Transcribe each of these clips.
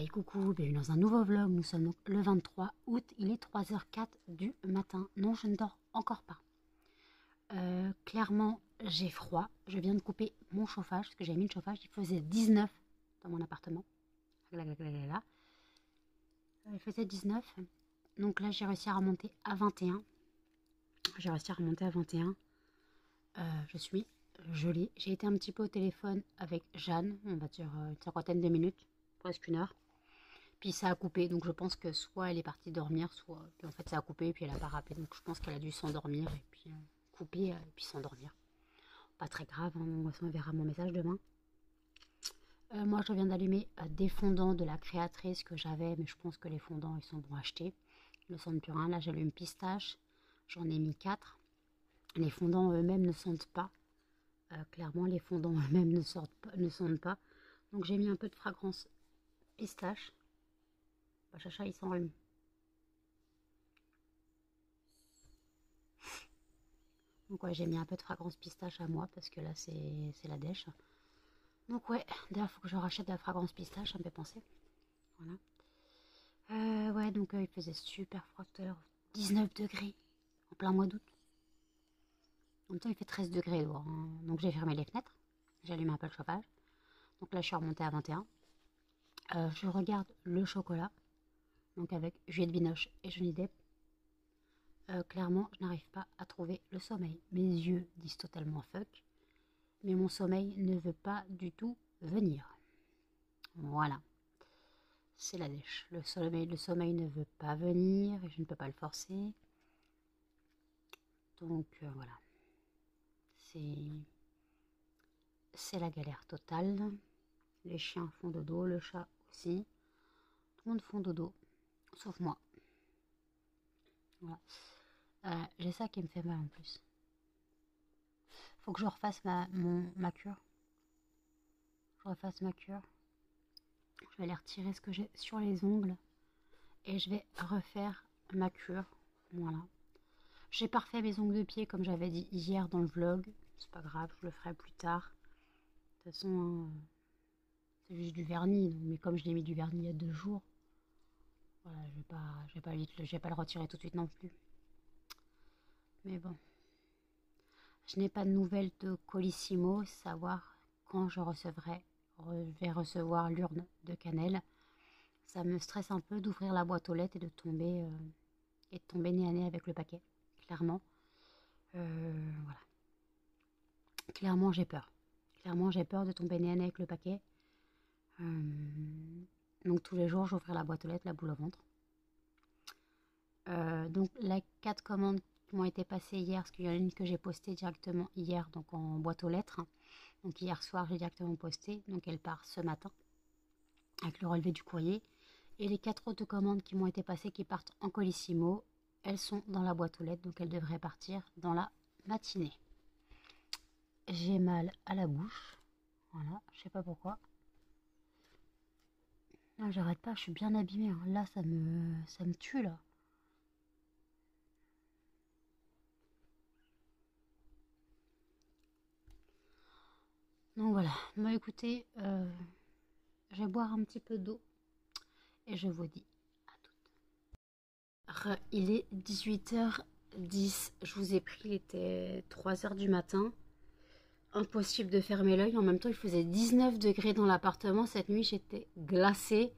Hey coucou, bienvenue dans un nouveau vlog. Nous sommes donc le 23 août, il est 3h04 du matin. Non, je ne dors encore pas. Clairement, j'ai froid. Je viens de couper mon chauffage, parce que j'ai mis le chauffage. Il faisait 19 dans mon appartement. Il faisait 19. Donc là, j'ai réussi à remonter à 21. Je suis gelée. J'ai été un petit peu au téléphone avec Jeanne, on va dire une cinquantaine de minutes, presque une heure. Puis ça a coupé, donc je pense que soit elle est partie dormir, soit puis en fait ça a coupé et puis elle a pas rappelé. Donc je pense qu'elle a dû s'endormir et puis couper et puis s'endormir. Pas très grave, hein, on verra mon message demain. Moi je viens d'allumer des fondants de la créatrice que j'avais, mais je pense que les fondants ils sont bons achetés. Ils ne sentent plus rien. Là j'allume pistache, j'en ai mis 4. Les fondants eux-mêmes ne sentent pas. Clairement les fondants eux-mêmes ne sentent pas. Donc j'ai mis un peu de fragrance pistache. Chacha il s'enrhume. Donc ouais, j'ai mis un peu de fragrance pistache à moi parce que là c'est la dèche. Donc ouais, d'ailleurs il faut que je rachète de la fragrance pistache, ça me fait penser. Voilà. Ouais, donc il faisait super froid tout à l'heure. 19 degrés en plein mois d'août. En même temps il fait 13 degrés dehors. Hein. Donc j'ai fermé les fenêtres. J'ai allumé un peu le chauffage. Donc là je suis remontée à 21. Je regarde le chocolat. Donc avec Juliette Binoche et Johnny Depp. Clairement, je n'arrive pas à trouver le sommeil. Mes yeux disent totalement fuck, mais mon sommeil ne veut pas du tout venir. Voilà, c'est la dèche. Le sommeil ne veut pas venir et je ne peux pas le forcer. Donc voilà, c'est la galère totale. Les chiens font dodo, le chat aussi. Tout le monde font dodo, sauf moi. Voilà. J'ai ça qui me fait mal en plus. Faut que je refasse ma cure. Je refasse ma cure. Je vais aller retirer ce que j'ai sur les ongles. Et je vais refaire ma cure. Voilà. J'ai pas refait mes ongles de pied comme j'avais dit hier dans le vlog. C'est pas grave, je le ferai plus tard. De toute façon, c'est juste du vernis. Donc, mais comme je l'ai mis du vernis il y a 2 jours. Voilà, je vais pas le retirer tout de suite non plus. Mais bon. Je n'ai pas de nouvelles de Colissimo, savoir quand je vais recevoir l'urne de cannelle. Ça me stresse un peu d'ouvrir la boîte aux lettres et de tomber nez à nez avec le paquet, clairement. Voilà. Clairement, j'ai peur. Clairement, j'ai peur de tomber nez à nez avec le paquet. Donc tous les jours, j'ouvre la boîte aux lettres, la boule au ventre. Donc les 4 commandes qui m'ont été passées hier, parce qu'il y en a une que j'ai postée directement hier, donc en boîte aux lettres. Donc hier soir, j'ai directement posté, donc elle part ce matin, avec le relevé du courrier. Et les 4 autres commandes qui m'ont été passées, qui partent en Colissimo, elles sont dans la boîte aux lettres, donc elles devraient partir dans la matinée. J'ai mal à la bouche, voilà, je sais pas pourquoi. Non, j'arrête pas, je suis bien abîmée, hein. Là ça me tue là. Donc voilà, bon écoutez, je vais boire un petit peu d'eau et je vous dis à toutes. Il est 18h10, je vous ai pris, il était 3h du matin. Impossible de fermer l'œil, en même temps il faisait 19 degrés dans l'appartement, cette nuit j'étais glacée.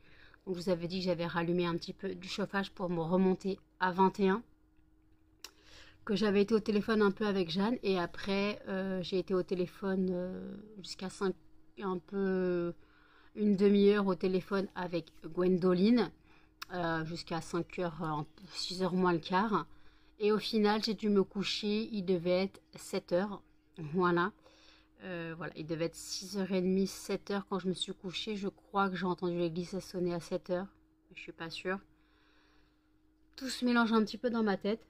Donc je vous avais dit que j'avais rallumé un petit peu du chauffage pour me remonter à 21. Que j'avais été au téléphone un peu avec Jeanne et après j'ai été au téléphone jusqu'à 5, un peu une demi-heure au téléphone avec Gwendoline jusqu'à 5h, 6h moins le quart. Et au final j'ai dû me coucher, il devait être 7h, voilà. Voilà, il devait être 6h30, 7h quand je me suis couchée. Je crois que j'ai entendu l'église sonner à 7h, mais je suis pas sûre. Tout se mélange un petit peu dans ma tête.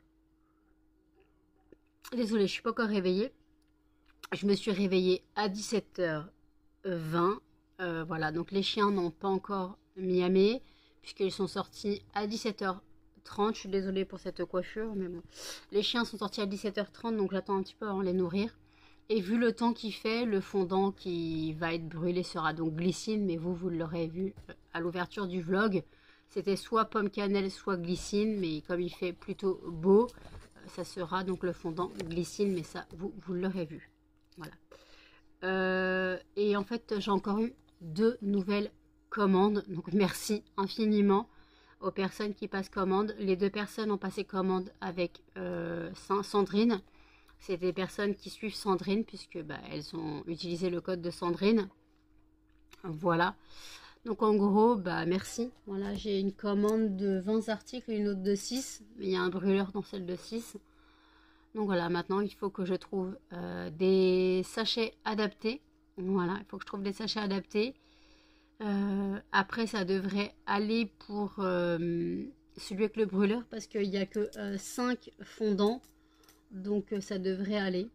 Désolée, je suis pas encore réveillée. Je me suis réveillée à 17h20. Voilà, donc les chiens n'ont pas encore miamé, puisqu'ils sont sortis à 17h30. Je suis désolée pour cette coiffure, mais bon. Les chiens sont sortis à 17h30, donc j'attends un petit peu avant de les nourrir. Et vu le temps qu'il fait, le fondant qui va être brûlé sera donc glycine, mais vous l'aurez vu à l'ouverture du vlog, c'était soit pomme cannelle, soit glycine, mais comme il fait plutôt beau, ça sera donc le fondant glycine, mais ça, vous l'aurez vu. Voilà. Et en fait, j'ai encore eu 2 nouvelles commandes, donc merci infiniment aux personnes qui passent commande. Les 2 personnes ont passé commande avec Sandrine. C'est des personnes qui suivent Sandrine, puisque bah, elles ont utilisé le code de Sandrine. Voilà. Donc en gros, bah merci. Voilà, j'ai une commande de 20 articles, une autre de 6. Mais il y a un brûleur dans celle de 6. Donc voilà, maintenant il faut que je trouve des sachets adaptés. Voilà, il faut que je trouve des sachets adaptés. Après, ça devrait aller pour celui avec le brûleur, parce qu'il n'y a que 5 fondants. Donc ça devrait aller.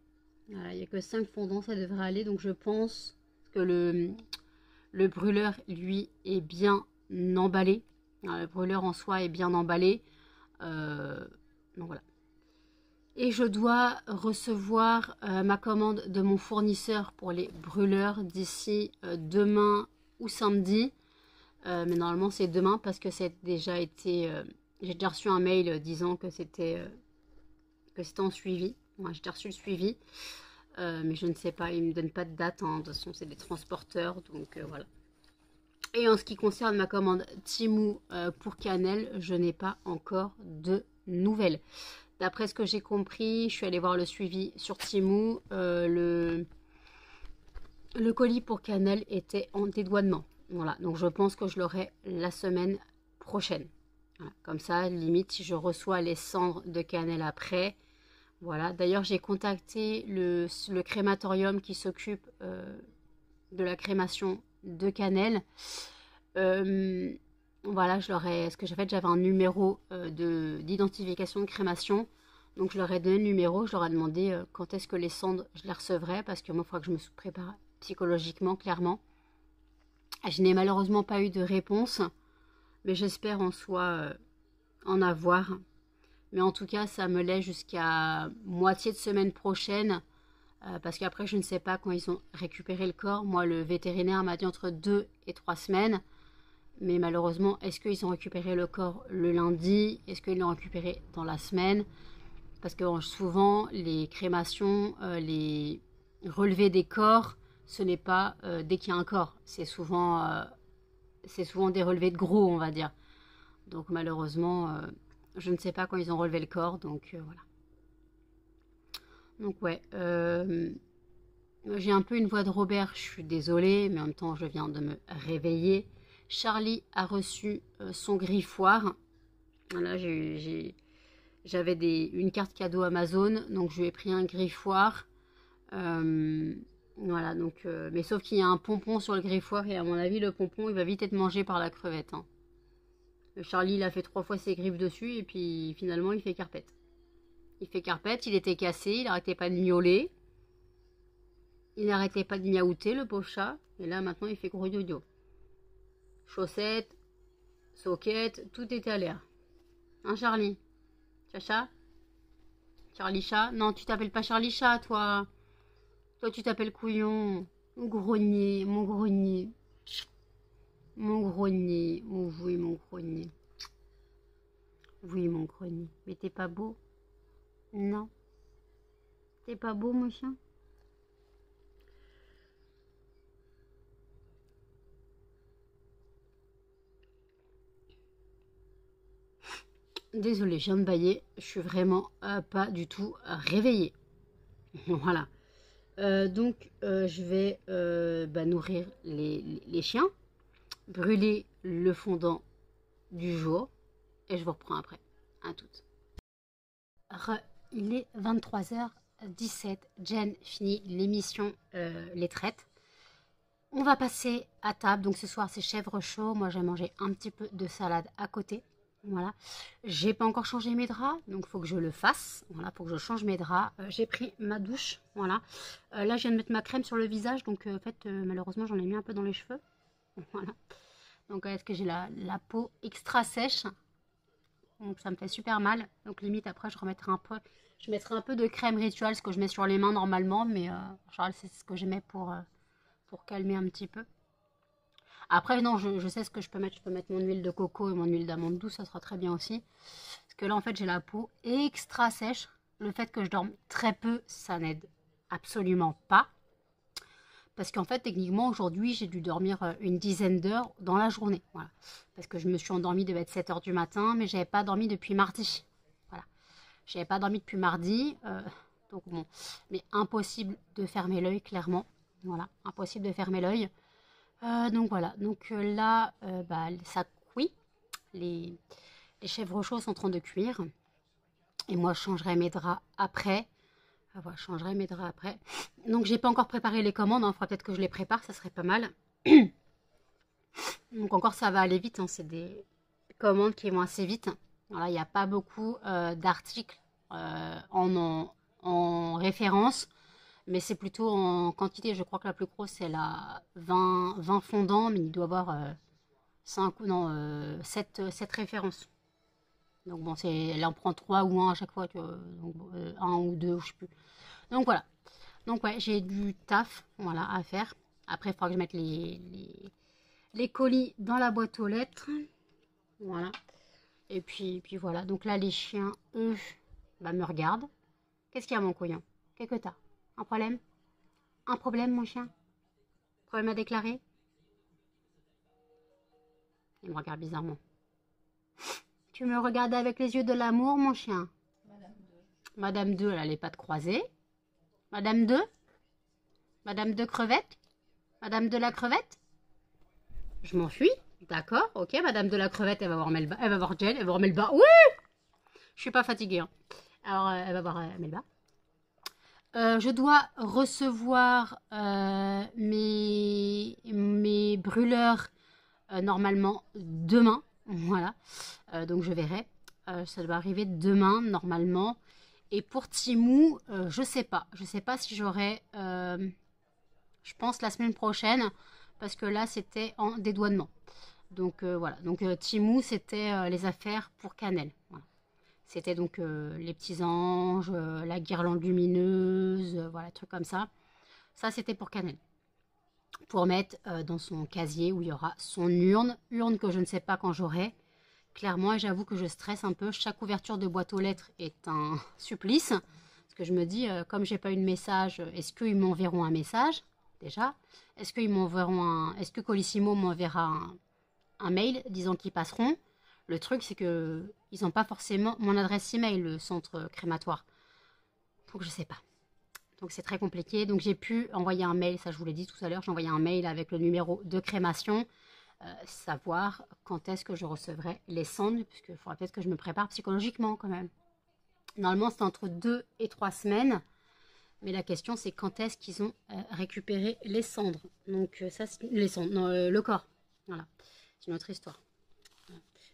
Voilà, il n'y a que 5 fondants, ça devrait aller. Donc je pense que le brûleur, lui, est bien emballé. Le brûleur en soi est bien emballé. Donc voilà. Et je dois recevoir ma commande de mon fournisseur pour les brûleurs d'ici demain ou samedi. Mais normalement c'est demain parce que c'est déjà été... j'ai déjà reçu un mail disant que c'était en suivi. Ouais, j'ai déjà reçu le suivi. Mais je ne sais pas, ils ne me donnent pas de date. Hein. De toute façon, c'est des transporteurs. Donc voilà. Et en ce qui concerne ma commande Temu pour cannelle, je n'ai pas encore de nouvelles. D'après ce que j'ai compris, je suis allée voir le suivi sur Temu. Le colis pour cannelle était en dédouanement. Voilà, donc je pense que je l'aurai la semaine prochaine. Voilà, comme ça, limite, si je reçois les cendres de cannelle après. Voilà, d'ailleurs, j'ai contacté le crématorium qui s'occupe de la crémation de cannelle. Voilà, je leur ai, ce que j'ai fait, j'avais un numéro d'identification de crémation. Donc je leur ai donné le numéro, je leur ai demandé quand est-ce que les cendres, je les recevrais, parce que moi, il faudra que je me prépare psychologiquement, clairement. Je n'ai malheureusement pas eu de réponse, mais j'espère en avoir. Mais en tout cas, ça me laisse jusqu'à moitié de semaine prochaine, parce qu'après, je ne sais pas quand ils ont récupéré le corps. Moi, le vétérinaire m'a dit entre 2 et 3 semaines. Mais malheureusement, est-ce qu'ils ont récupéré le corps le lundi? Est-ce qu'ils l'ont récupéré dans la semaine? Parce que souvent, les crémations, les relevés des corps, ce n'est pas dès qu'il y a un corps. C'est souvent des relevés de gros, on va dire. Donc malheureusement, je ne sais pas quand ils ont relevé le corps. Donc voilà. Donc ouais. J'ai un peu une voix de Robert, je suis désolée, mais en même temps, je viens de me réveiller. Charlie a reçu son griffoir. Voilà, j'avais une carte cadeau Amazon, donc je lui ai pris un griffoir. Voilà, donc, mais sauf qu'il y a un pompon sur le griffoir et à mon avis, le pompon, il va vite être mangé par la crevette. Hein. Charlie, il a fait 3 fois ses griffes dessus et puis finalement, il fait carpette. Il fait carpette, il était cassé, il n'arrêtait pas de miauler. Il n'arrêtait pas de miaouter, le pauvre chat. Et là, maintenant, il fait gros yo-yo. Chaussettes, soquettes, tout était à l'air. Hein, Charlie? Chacha? Charlie chat? Non, tu t'appelles pas Charlie chat, toi. Toi, tu t'appelles couillon. Mon grognier, mon grognier. Mon grognier. Oh oui, mon grognier. Oui, mon grognier. Mais t'es pas beau? Non. T'es pas beau, mon chien? Désolée, je viens de bailler. Je suis vraiment pas du tout réveillée. Voilà. Donc, je vais nourrir les chiens, brûler le fondant du jour et je vous reprends après. À toutes. Il est 23h17. Jen finit l'émission Les Traites. On va passer à table. Donc, ce soir, c'est chèvre chaud. Moi, j'ai mangé un petit peu de salade à côté. Voilà, j'ai pas encore changé mes draps, donc il faut que je le fasse. Voilà, faut que je change mes draps. J'ai pris ma douche, voilà. Là, je viens de mettre ma crème sur le visage, donc en fait, malheureusement, j'en ai mis un peu dans les cheveux. Voilà. Donc, est-ce que j'ai la peau extra sèche? Donc, ça me fait super mal. Donc, limite, après, je mettrai un peu de crème rituelle, ce que je mets sur les mains normalement, mais en général, c'est ce que je mets pour calmer un petit peu. Après, non, je sais ce que je peux mettre. Je peux mettre mon huile de coco et mon huile d'amande douce, ça sera très bien aussi. Parce que là, en fait, j'ai la peau extra sèche. Le fait que je dorme très peu, ça n'aide absolument pas. Parce qu'en fait, techniquement, aujourd'hui, j'ai dû dormir une dizaine d'heures dans la journée. Voilà. Parce que je me suis endormie, devait être 7 heures du matin, mais j'avais pas dormi depuis mardi. Voilà. J'avais pas dormi depuis mardi. Donc bon, mais impossible de fermer l'œil, clairement. Voilà, impossible de fermer l'œil. Donc voilà, donc là, bah, ça cuit. Les chèvres chauds sont en train de cuire. Et moi, je changerai mes draps après. Voilà, je changerai mes draps après. Donc, j'ai pas encore préparé les commandes. Il faudra peut-être que je les prépare, ça serait pas mal. Donc, encore, ça va aller vite. Hein. C'est des commandes qui vont assez vite. Voilà, il n'y a pas beaucoup d'articles en référence. Mais c'est plutôt en quantité. Je crois que la plus grosse, c'est la 20 fondants. Mais il doit y avoir 7 références. Donc bon, là on prend 3 ou 1 à chaque fois, tu vois, donc, 1 ou 2, je sais plus. Donc voilà. Donc ouais, j'ai du taf, voilà, à faire. Après, il faudra que je mette les colis dans la boîte aux lettres. Voilà. Et puis voilà. Donc là, les chiens, eux, bah, me regardent. Qu'est-ce qu'il y a, mon couillon? Qu'est-ce que t'as? Un problème? Un problème, mon chien? Problème à déclarer? Il me regarde bizarrement. Tu me regardes avec les yeux de l'amour, mon chien? Madame 2, elle a les pattes croisées. Madame 2? Madame 2 crevette? Madame de la crevette? Je m'enfuis. D'accord, ok. Madame de la crevette, elle va voir Melba. Elle va voir Jen, elle va voir Melba. Oui! Je suis pas fatiguée. Hein. Alors, elle va voir Melba. Je dois recevoir mes brûleurs normalement demain. Voilà. Donc, je verrai. Ça doit arriver demain, normalement. Et pour Timou, je sais pas. Je sais pas si j'aurai... je pense la semaine prochaine. Parce que là, c'était en dédouanement. Donc, voilà. Donc, Timou, c'était les affaires pour Cannelle. Voilà. C'était donc les petits anges, la guirlande lumineuse, voilà, trucs comme ça. Ça, c'était pour Cannelle. Pour mettre dans son casier où il y aura son urne. Urne que je ne sais pas quand j'aurai. Clairement, j'avoue que je stresse un peu. Chaque ouverture de boîte aux lettres est un supplice. Parce que je me dis, comme j'ai pas eu de message, est-ce qu'ils m'enverront un message déjà? Est-ce qu'ils m'enverront un... Est-ce que Colissimo m'enverra un mail disant qu'ils passeront? Le truc, c'est que ils n'ont pas forcément mon adresse email, le centre crématoire. Donc, je sais pas. Donc, c'est très compliqué. Donc, j'ai pu envoyer un mail, ça je vous l'ai dit tout à l'heure, j'ai envoyé un mail avec le numéro de crémation, savoir quand est-ce que je recevrai les cendres, puisqu'il faudra peut-être que je me prépare psychologiquement quand même. Normalement, c'est entre 2 et 3 semaines. Mais la question, c'est quand est-ce qu'ils ont récupéré les cendres. Donc, ça, c'est les cendres, non, le corps. Voilà, c'est une autre histoire.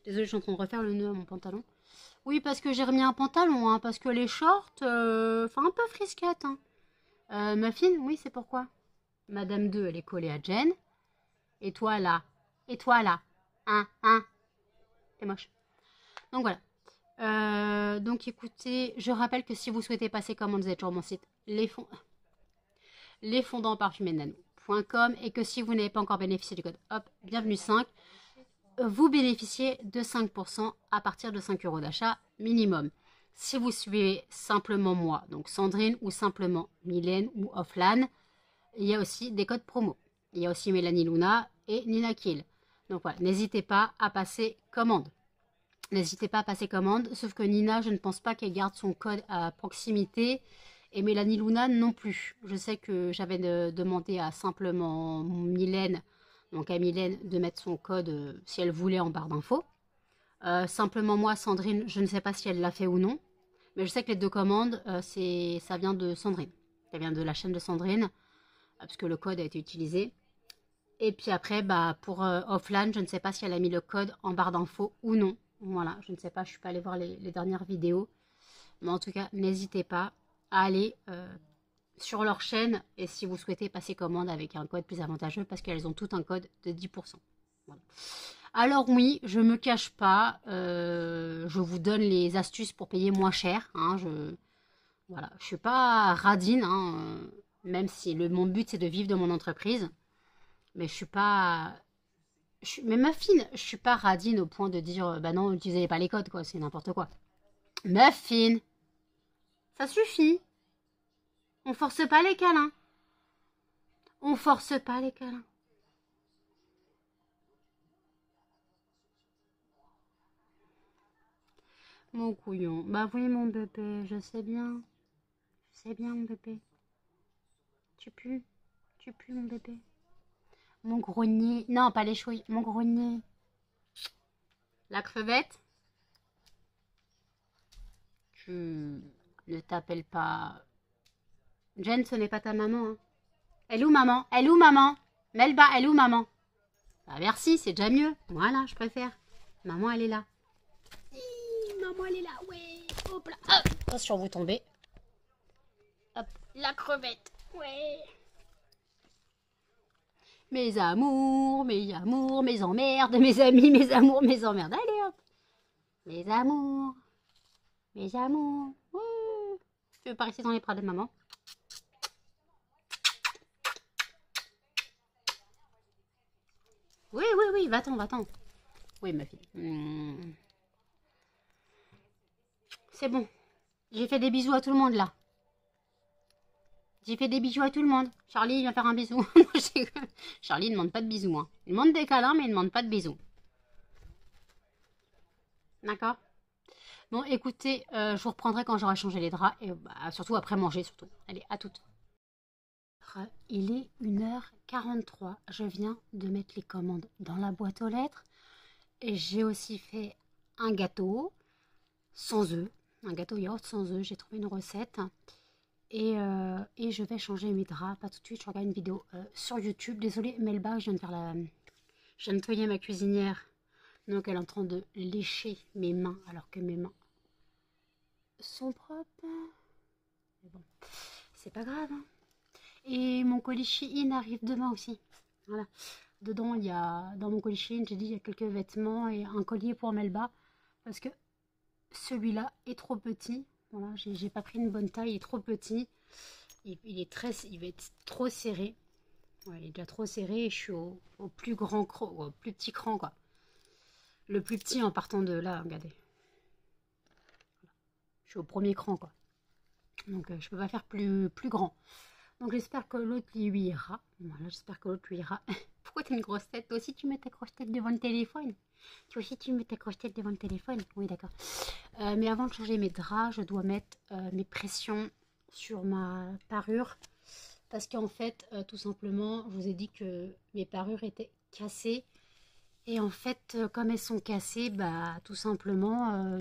Désolée, je suis en train de refaire le nœud à mon pantalon. Oui, parce que j'ai remis un pantalon, hein, parce que les shorts, enfin un peu frisquettes. Hein. Muffin, oui, c'est pourquoi. Madame 2, elle est collée à Jen. Et toi là? Et toi là? Hein? T'es moche. Donc voilà. Donc écoutez, je rappelle que si vous souhaitez passer commande, vous êtes sur mon site lesfondantparfumésnano.com et que si vous n'avez pas encore bénéficié du code hop, bienvenue 5, vous bénéficiez de 5% à partir de 5 € d'achat minimum. Si vous suivez simplement moi, donc Sandrine ou simplement Mylène ou Offline, il y a aussi des codes promo. Il y a aussi Mélanie Luna et Nina Kill. Donc voilà, n'hésitez pas à passer commande. N'hésitez pas à passer commande, sauf que Nina, je ne pense pas qu'elle garde son code à proximité et Mélanie Luna non plus. Je sais que j'avais demandé à simplement Mylène, donc à Mylène, de mettre son code si elle voulait en barre d'infos. Simplement moi, Sandrine, je ne sais pas si elle l'a fait ou non, mais je sais que les 2 commandes, ça vient de Sandrine. Ça vient de la chaîne de Sandrine, parce que le code a été utilisé. Et puis après, bah, pour Offline, je ne sais pas si elle a mis le code en barre d'infos ou non. Voilà, je ne sais pas, je ne suis pas allée voir les dernières vidéos. Mais en tout cas, n'hésitez pas à aller sur leur chaîne et si vous souhaitez passer commande avec un code plus avantageux parce qu'elles ont tout un code de 10%. Voilà. Alors oui, je ne me cache pas, je vous donne les astuces pour payer moins cher. Hein, voilà, je ne suis pas radine, hein, même si mon but c'est de vivre de mon entreprise. Mais je ne suis pas Mais Muffin, je suis pas radine au point de dire bah non, n'utilisez pas les codes, quoi, c'est n'importe quoi. Muffin, ça suffit. On force pas les câlins. On force pas les câlins. Mon couillon. Bah oui, mon bébé, je sais bien. Je sais bien, mon bébé. Tu pues. Tu pues, mon bébé. Mon grenier. Non, pas les chouilles. Mon grenier. La crevette. Tu ne t'appelles pas... Jen, ce n'est pas ta maman. Hein. Elle est où, maman? Elle est où, maman? Melba, elle est où, maman? Bah merci, c'est déjà mieux. Voilà, je préfère. Maman, elle est là. Maman, elle est là. Ouais. Hop là. Hop. Attention, vous tombez. Hop. La crevette. Ouais. Mes amours, mes emmerdes, mes amis, mes amours, mes emmerdes. Allez hop. Mes amours. Mes amours. Ouh. Tu veux pas rester dans les bras de maman? Oui, oui, oui, va-t'en, va-t'en. Oui, ma fille. C'est bon. J'ai fait des bisous à tout le monde, là. J'ai fait des bisous à tout le monde. Charlie vient faire un bisou. Charlie ne demande pas de bisous. Hein. Il demande des câlins, mais il ne demande pas de bisous. D'accord? Bon, écoutez, je vous reprendrai quand j'aurai changé les draps. Et bah, surtout après manger, surtout. Allez, à toutes. Il est 1h43. Je viens de mettre les commandes dans la boîte aux lettres. Et j'ai aussi fait un gâteau sans œufs. Un gâteau yaourt sans œufs. J'ai trouvé une recette. Et je vais changer mes draps. Pas tout de suite, je regarde une vidéo sur YouTube. Désolée, Melba, je viens de faire la... Je viens de nettoyer ma cuisinière. Donc elle est en train de lécher mes mains alors que mes mains sont propres. Mais bon, c'est pas grave. Hein. Et mon colis Shein arrive demain aussi. Voilà. Dedans, il y a, dans mon colis Shein, j'ai dit, il y a quelques vêtements et un collier pour Melba. Parce que celui-là est trop petit. Voilà, j'ai pas pris une bonne taille, il est trop petit. Il va être trop serré. Ouais, il est déjà trop serré et je suis au plus grand cran, au plus petit cran quoi. Le plus petit en partant de là, regardez. Je suis au premier cran quoi. Donc je peux pas faire plus grand. Donc j'espère que l'autre lui ira. Voilà, j'espère que l'autre lui ira. Pourquoi t'as une grosse tête? Toi aussi tu mets ta grosse tête devant le téléphone? Toi aussi tu mets ta grosse tête devant le téléphone? Oui d'accord. Mais avant de changer mes draps, je dois mettre mes pressions sur ma parure. Parce qu'en fait, tout simplement, je vous ai dit que mes parures étaient cassées. Et en fait, comme elles sont cassées, bah tout simplement,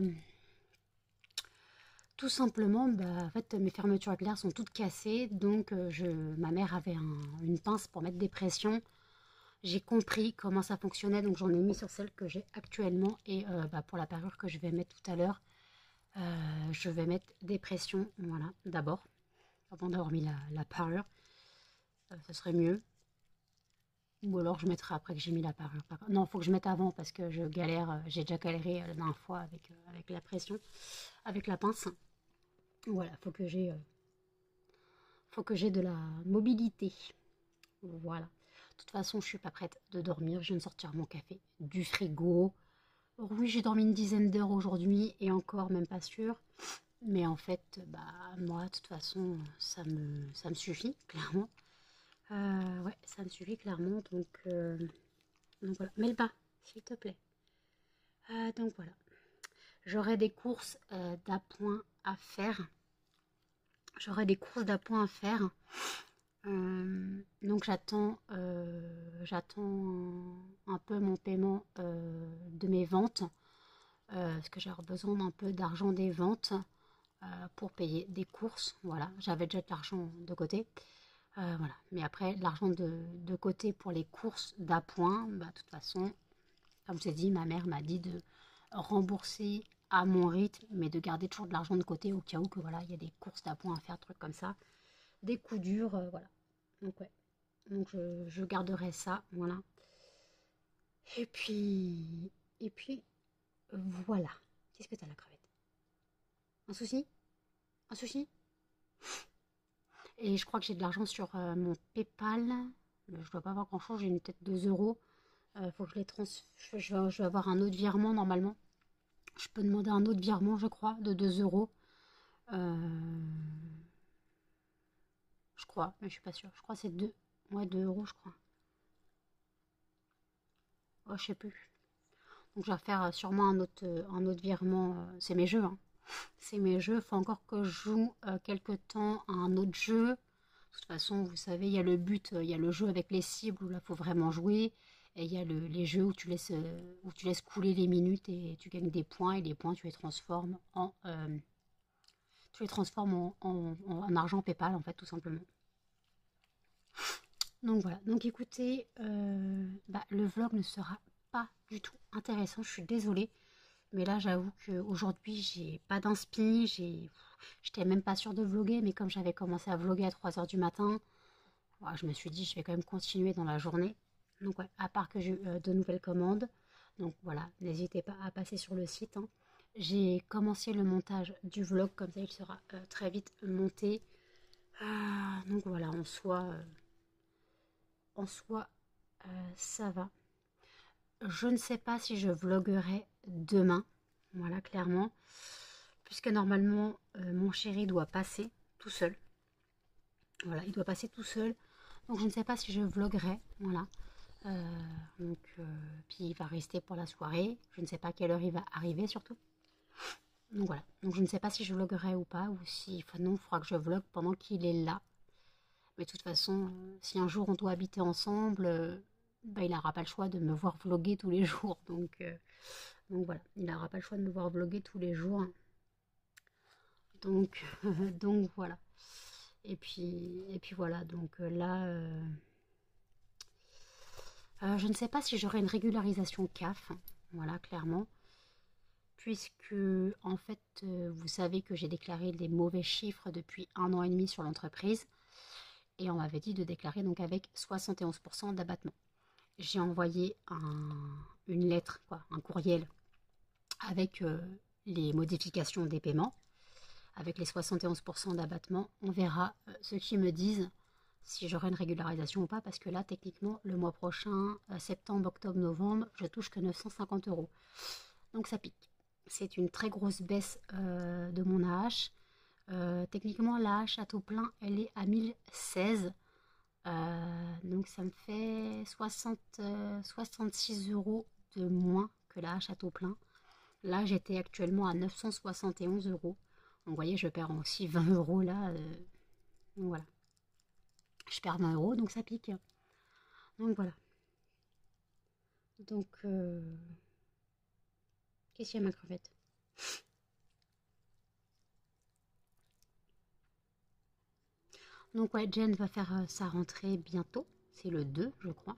bah, en fait, mes fermetures éclairs sont toutes cassées. Donc, ma mère avait une pince pour mettre des pressions. J'ai compris comment ça fonctionnait, donc j'en ai mis sur celle que j'ai actuellement. Et bah, pour la parure que je vais mettre tout à l'heure, je vais mettre des pressions, voilà, d'abord, avant d'avoir mis la parure. Ça serait mieux. Ou alors je mettrai après que j'ai mis la parure. Non, il faut que je mette avant parce que je galère. J'ai déjà galéré la dernière fois avec la pression, avec la pince. Voilà, faut que j'ai de la mobilité. Voilà. De toute façon, je suis pas prête de dormir. Je viens de sortir mon café du frigo. Alors oui, j'ai dormi une dizaine d'heures aujourd'hui et encore même pas sûr. Mais en fait, bah moi, de toute façon, ça me suffit clairement. Ouais, ça me suffit clairement. Donc voilà. Melba, s'il te plaît. Donc voilà. J'aurai des courses d'appoint à faire. Donc j'attends un peu mon paiement de mes ventes. Parce que j'ai besoin d'un peu d'argent des ventes pour payer des courses. Voilà, j'avais déjà de l'argent de côté. Voilà. Mais après, l'argent de côté pour les courses d'appoint, bah, de toute façon, comme je t'ai dit, ma mère m'a dit de rembourser à mon rythme, mais de garder toujours de l'argent de côté au cas où que voilà, il y a des courses d'appoint à faire, trucs comme ça, des coups durs, voilà. Donc ouais, donc je garderai ça, voilà. Et puis, voilà. Qu'est-ce que t'as la crevette? Un souci? Un souci? Et je crois que j'ai de l'argent sur mon PayPal. Je dois pas avoir grand chose, j'ai une tête de 2 euros. Faut que je les je vais avoir un autre virement normalement. Je peux demander un autre virement, je crois, de 2 euros. Je crois, mais je suis pas sûre. Je crois que c'est 2. Ouais, 2 euros, je crois. Oh, je sais plus. Donc je vais faire sûrement un autre virement. C'est mes jeux, hein. C'est mes jeux. Faut encore que je joue quelque temps à un autre jeu. De toute façon, vous savez, il y a le but, il y a le jeu avec les cibles où là, faut vraiment jouer. Et il y a les jeux où tu laisses couler les minutes et tu gagnes des points. Et les points, tu les transformes en argent PayPal, en fait, tout simplement. Donc voilà. Donc écoutez, le vlog ne sera pas du tout intéressant. Je suis désolée. Mais là, j'avoue qu'aujourd'hui, j'ai pas d'inspi. J'étais même pas sûre de vlogger. Mais comme j'avais commencé à vlogger à 3 heures du matin, ouais, je me suis dit, je vais quand même continuer dans la journée. Donc ouais, à part que j'ai eu de nouvelles commandes. Donc voilà, n'hésitez pas à passer sur le site, hein. J'ai commencé le montage du vlog, comme ça il sera très vite monté. Donc voilà, en soi ça va. Je ne sais pas si je vloguerai demain, voilà, clairement. Puisque normalement, mon chéri doit passer tout seul. Voilà, il doit passer tout seul. Donc je ne sais pas si je vloguerai, voilà. Puis il va rester pour la soirée. Je ne sais pas à quelle heure il va arriver surtout. Donc voilà. Donc je ne sais pas si je vloguerai ou pas. Ou si, enfin non, il faudra que je vlogue pendant qu'il est là. Mais de toute façon, si un jour on doit habiter ensemble, il n'aura pas le choix de me voir vloguer tous les jours. Donc voilà, il n'aura pas le choix de me voir vloguer tous les jours. Donc, donc voilà. Et puis voilà, donc là, je ne sais pas si j'aurai une régularisation CAF, voilà, clairement, puisque en fait, vous savez que j'ai déclaré des mauvais chiffres depuis 1 an et demi sur l'entreprise, et on m'avait dit de déclarer donc avec 71% d'abattement. J'ai envoyé une lettre, quoi, un courriel avec les modifications des paiements, avec les 71% d'abattement. On verra ce qu'ils me disent si j'aurai une régularisation ou pas, parce que là, techniquement, le mois prochain, septembre, octobre, novembre, je touche que 950 euros. Donc ça pique. C'est une très grosse baisse de mon AH. Techniquement, l'AH à taux plein, elle est à 1016. Donc ça me fait 66 euros de moins que l'AH à taux plein. Là, j'étais actuellement à 971 euros. Donc vous voyez, je perds aussi 20 euros là. Donc voilà. Je perds 20 euros, donc ça pique. Donc voilà. Donc, qu'est-ce qu'il y a ma crevette? Donc ouais, Jen va faire sa rentrée bientôt. C'est le 2, je crois.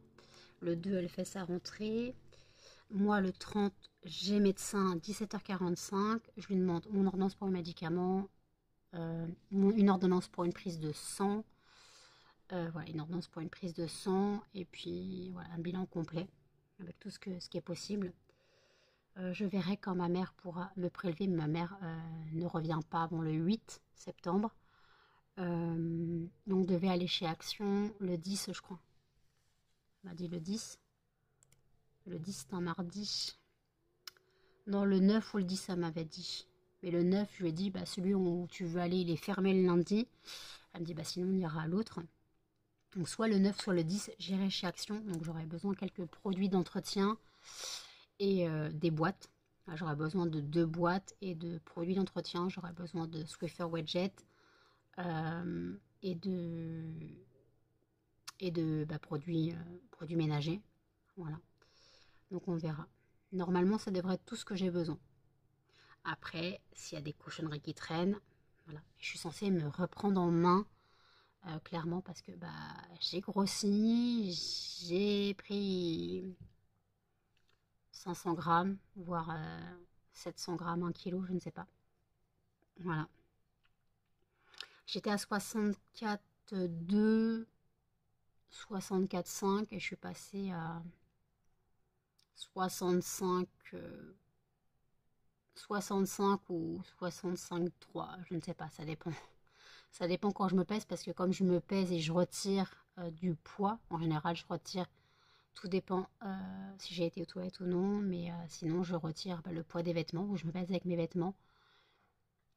Le 2, elle fait sa rentrée. Moi, le 30, j'ai médecin 17h45. Je lui demande mon ordonnance pour les médicaments, une ordonnance pour une prise de sang. Voilà, une ordonnance pour une prise de sang. Et puis, voilà, un bilan complet avec tout ce qui est possible. Je verrai quand ma mère pourra me prélever. Ma mère ne revient pas avant le 8 septembre. On devait aller chez Action le 10, je crois. On m'a dit le 10. Le 10, c'est un mardi. Non, le 9 ou le 10, ça m'avait dit. Mais le 9, je lui ai dit, celui où tu veux aller, il est fermé le lundi. Elle me dit, sinon on ira à l'autre. Donc soit le 9, soit le 10, j'irai chez Action. Donc j'aurai besoin de quelques produits d'entretien et des boîtes. J'aurai besoin de 2 boîtes et de produits d'entretien. J'aurai besoin de Swiffer Wedget et de produits ménagers. Voilà. Donc on verra. Normalement, ça devrait être tout ce que j'ai besoin. Après, s'il y a des cochonneries qui traînent, voilà. Je suis censée me reprendre en main, clairement, parce que j'ai grossi, j'ai pris 500 grammes, voire 700 grammes, 1 kilo, je ne sais pas. Voilà. J'étais à 64,2, 64,5 et je suis passée à 65, 65 ou 65,3, je ne sais pas, ça dépend. Ça dépend quand je me pèse parce que comme je me pèse et je retire du poids, en général je retire Tout dépend si j'ai été aux toilettes ou non, mais sinon je retire le poids des vêtements, ou je me pèse avec mes vêtements.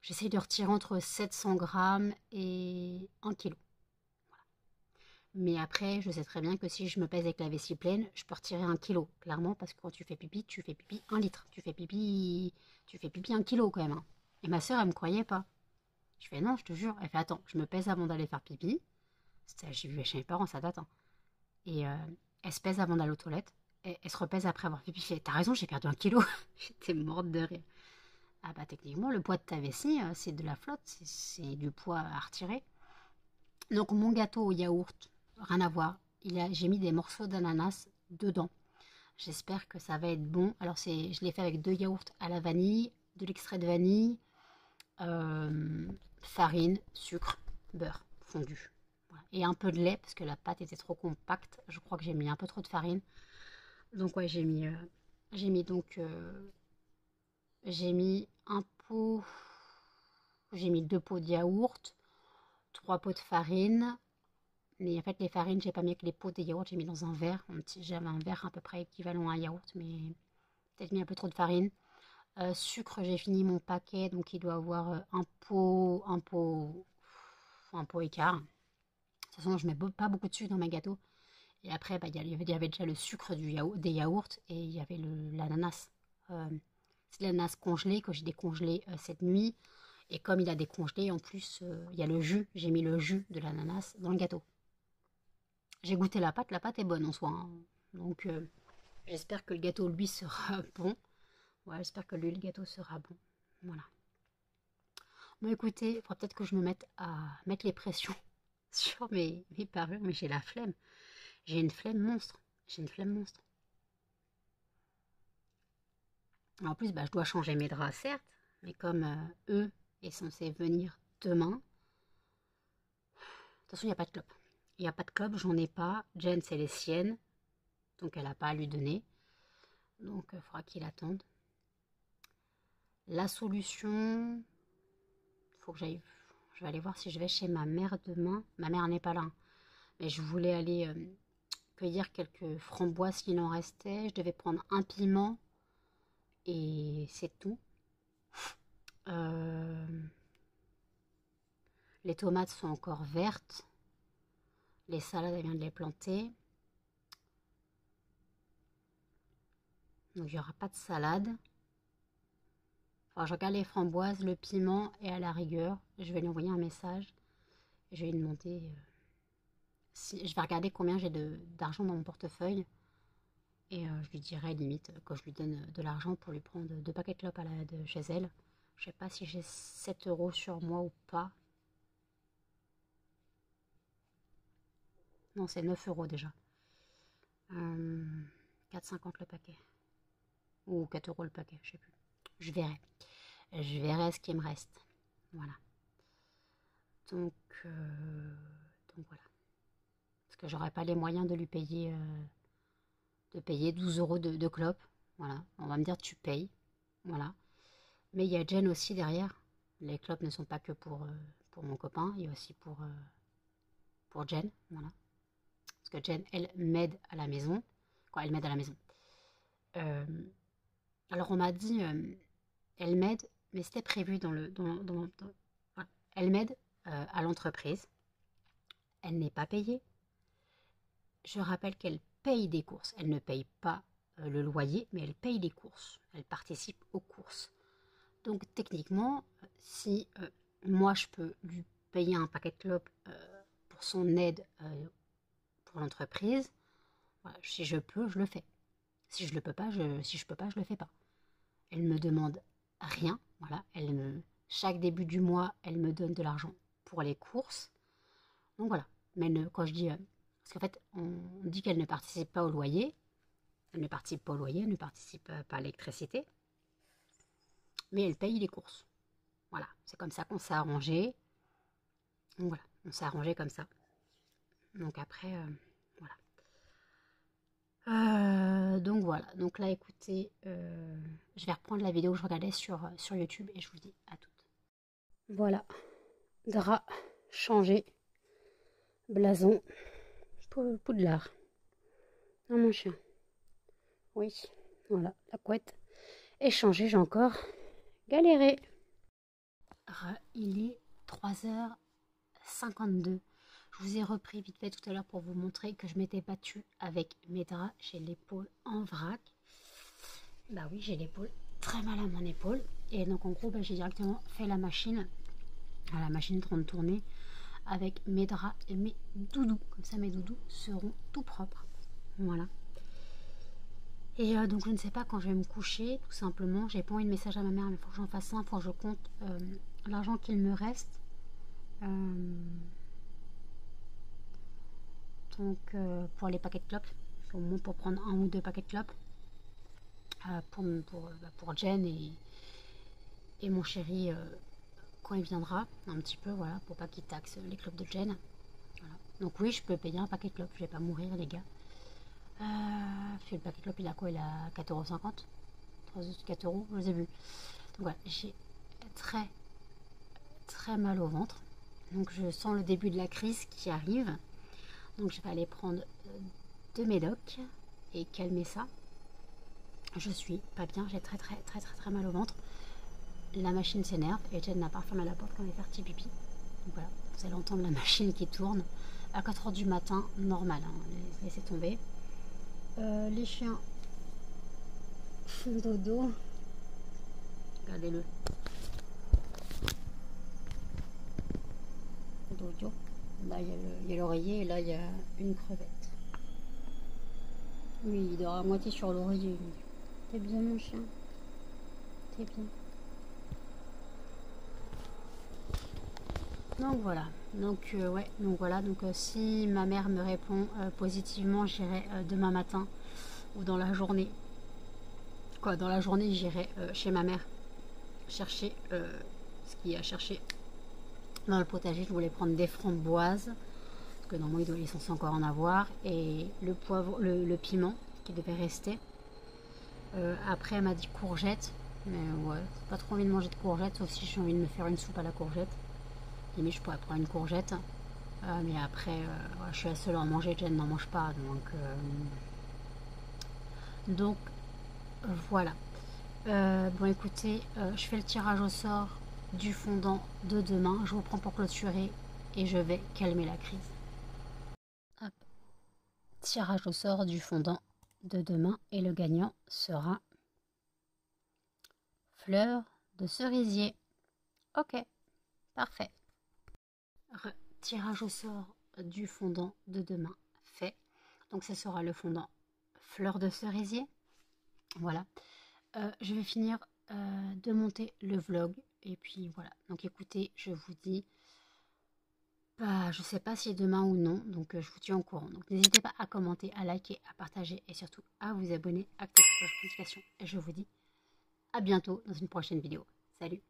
J'essaye de retirer entre 700 grammes et 1 kg. Mais après, je sais très bien que si je me pèse avec la vessie pleine, je peux retirer 1 kg, clairement, parce que quand tu fais pipi 1 litre. Tu fais pipi 1 kg quand même. Hein. Et ma soeur, elle me croyait pas. Je fais non, je te jure. Elle fait attends, je me pèse avant d'aller faire pipi. J'ai vu chez mes parents, ça date. Hein. Et elle se pèse avant d'aller aux toilettes. Et elle se repèse après avoir pipi. Fait, t'as raison, j'ai perdu 1 kg. J'étais morte de rire. Ah bah techniquement, le poids de ta vessie, c'est de la flotte, c'est du poids à retirer. Donc mon gâteau au yaourt, rien à voir. J'ai mis des morceaux d'ananas dedans. J'espère que ça va être bon. Alors je l'ai fait avec 2 yaourts à la vanille, de l'extrait de vanille, farine, sucre, beurre fondu. Voilà. Et un peu de lait parce que la pâte était trop compacte. Je crois que j'ai mis un peu trop de farine. Donc ouais, j'ai mis j'ai mis un pot, j'ai mis 2 pots de yaourt, 3 pots de farine. Mais en fait, les farines, j'ai pas mis avec les pots de yaourt, j'ai mis dans un verre. J'avais un verre à peu près équivalent à un yaourt, mais peut-être mis un peu trop de farine. Sucre, j'ai fini mon paquet, donc il doit avoir un pot et quart. De toute façon, je mets pas beaucoup de sucre dans mes gâteaux. Et après, bah, il y avait déjà le sucre des yaourts et il y avait l'ananas. C'est l'ananas congelé que j'ai décongelé cette nuit. Et comme il a décongelé, en plus, il y a le jus. J'ai mis le jus de l'ananas dans le gâteau. J'ai goûté la pâte est bonne en soi. Hein. Donc j'espère que le gâteau, lui, sera bon. Ouais, j'espère que lui, le gâteau sera bon. Voilà. Bon, écoutez, il faudra peut-être que je me mette à mettre les pressions sur mes parures, mais j'ai la flemme. J'ai une flemme monstre. J'ai une flemme monstre. En plus, bah, je dois changer mes draps, certes, mais comme eux est censé venir demain. Attention, il n'y a pas de clope. Il n'y a pas de clope, j'en ai pas. Jen, c'est les siennes. Donc, elle n'a pas à lui donner. Donc, il faudra qu'il attende. La solution, faut que j'aille. Je vais aller voir si je vais chez ma mère demain. Ma mère n'est pas là. Hein. Mais je voulais aller cueillir quelques framboises s'il en restait. Je devais prendre un piment. Et c'est tout. Les tomates sont encore vertes. Les salades, elle vient de les planter. Donc il n'y aura pas de salade. Alors, je regarde les framboises, le piment et à la rigueur, je vais lui envoyer un message. Je vais lui demander si je vais regarder combien j'ai d'argent dans mon portefeuille. Et je lui dirai limite que je lui donne de l'argent pour lui prendre 2 paquets de clopes de chez elle. Je sais pas si j'ai 7 € sur moi ou pas. Non, c'est 9 € déjà. 4,50 le paquet. Ou 4 € le paquet, je sais plus. Je verrai. Je verrai ce qui me reste. Voilà. Donc voilà. Parce que j'aurais pas les moyens de lui payer, 12 € de clope. Voilà. On va me dire tu payes. Voilà. Mais il y a Jen aussi derrière. Les clopes ne sont pas que pour mon copain, il y a aussi pour Jen. Voilà. Parce que Jen, elle m'aide à la maison. Quoi, elle m'aide à la maison. Alors on m'a dit, elle m'aide, mais c'était prévu dans le... voilà. Elle m'aide à l'entreprise. Elle n'est pas payée. Je rappelle qu'elle paye des courses. Elle ne paye pas le loyer, mais elle paye les courses. Elle participe aux courses. Donc techniquement, si moi je peux lui payer un paquet de clopes pour son aide pour l'entreprise, voilà, si je peux, je le fais. Si je le peux pas, si je peux pas, je le fais pas. Elle me demande rien, voilà. Chaque début du mois, elle me donne de l'argent pour les courses. Donc voilà. Mais quand je dis, parce qu'en fait, on dit qu'elle ne participe pas au loyer. Elle ne participe pas au loyer, elle ne participe pas à l'électricité. Mais elle paye les courses. Voilà, c'est comme ça qu'on s'est arrangé. Donc voilà, on s'est arrangé comme ça. Donc après, voilà. Donc voilà, donc là écoutez, je vais reprendre la vidéo que je regardais sur YouTube et je vous dis à toutes. Voilà, drap changé, blason, Poudlard. Ah, mon chien. Oui, voilà, la couette est changée, j'ai encore galéré. Il est 3h52. Je vous ai repris vite fait tout à l'heure pour vous montrer que je m'étais battue avec mes draps. J'ai l'épaule en vrac. Bah oui, j'ai l'épaule très mal à mon épaule. Et donc en gros, bah, j'ai directement fait la machine, à la machine en train de tourner, avec mes draps et mes doudous. Comme ça, mes doudous seront tout propres. Voilà. Et donc je ne sais pas quand je vais me coucher, tout simplement. J'ai pas envoyé de message à ma mère, mais il faut que j'en fasse un. Il faut que je compte l'argent qu'il me reste. Donc pour les paquets de clopes, au moins pour prendre 1 ou 2 paquets de clopes. Pour Jen et mon chéri quand il viendra, un petit peu, voilà, pour pas qu'il taxe les clopes de Jen. Voilà. Donc oui, je peux payer un paquet de clopes, je vais pas mourir les gars. Le paquet de clopes, il a quoi? Il a 4,50 €, 4 €, je les ai vus. Donc voilà, j'ai très très mal au ventre. Donc je sens le début de la crise qui arrive. Donc je vais aller prendre 2 médocs et calmer ça. Je suis pas bien, j'ai très mal au ventre. La machine s'énerve et Jen n'a pas fermé la porte quand elle est faire petit pipi. Donc voilà, vous allez entendre la machine qui tourne à 4 h du matin, normal, hein, laissez tomber. Les chiens font dodo. Regardez-le. Dodo. Là, il y a l'oreiller et là, il y a une crevette. Oui, il dort à moitié sur l'oreiller. T'es bien, mon chien? T'es bien? Donc voilà. Donc ouais, donc voilà. Donc si ma mère me répond positivement, j'irai demain matin ou dans la journée. Quoi, dans la journée, j'irai chez ma mère chercher ce qu'il y a à chercher dans le potager. Je voulais prendre des framboises parce que normalement il est censé encore en avoir, et le poivre, le piment qui devait rester. Après, elle m'a dit courgettes, mais ouais, j'ai pas trop envie de manger de courgettes, sauf si j'ai envie de me faire une soupe à la courgette. Limite, je pourrais prendre une courgette, mais après, ouais, je suis la seule à en manger. Jen n'en mange pas, donc voilà. Bon, écoutez, je fais le tirage au sort du fondant de demain. Je vous prends pour clôturer et je vais calmer la crise. Hop. Tirage au sort du fondant de demain et le gagnant sera fleur de cerisier. Ok, parfait. Tirage au sort du fondant de demain fait. Donc ce sera le fondant fleur de cerisier. Voilà. Je vais finir de monter le vlog. Et puis voilà. Donc écoutez, je vous dis, bah, je sais pas si c'est demain ou non. Donc je vous tiens au courant. Donc n'hésitez pas à commenter, à liker, à partager et surtout à vous abonner, à activer la cloche de notification. Et je vous dis à bientôt dans une prochaine vidéo. Salut!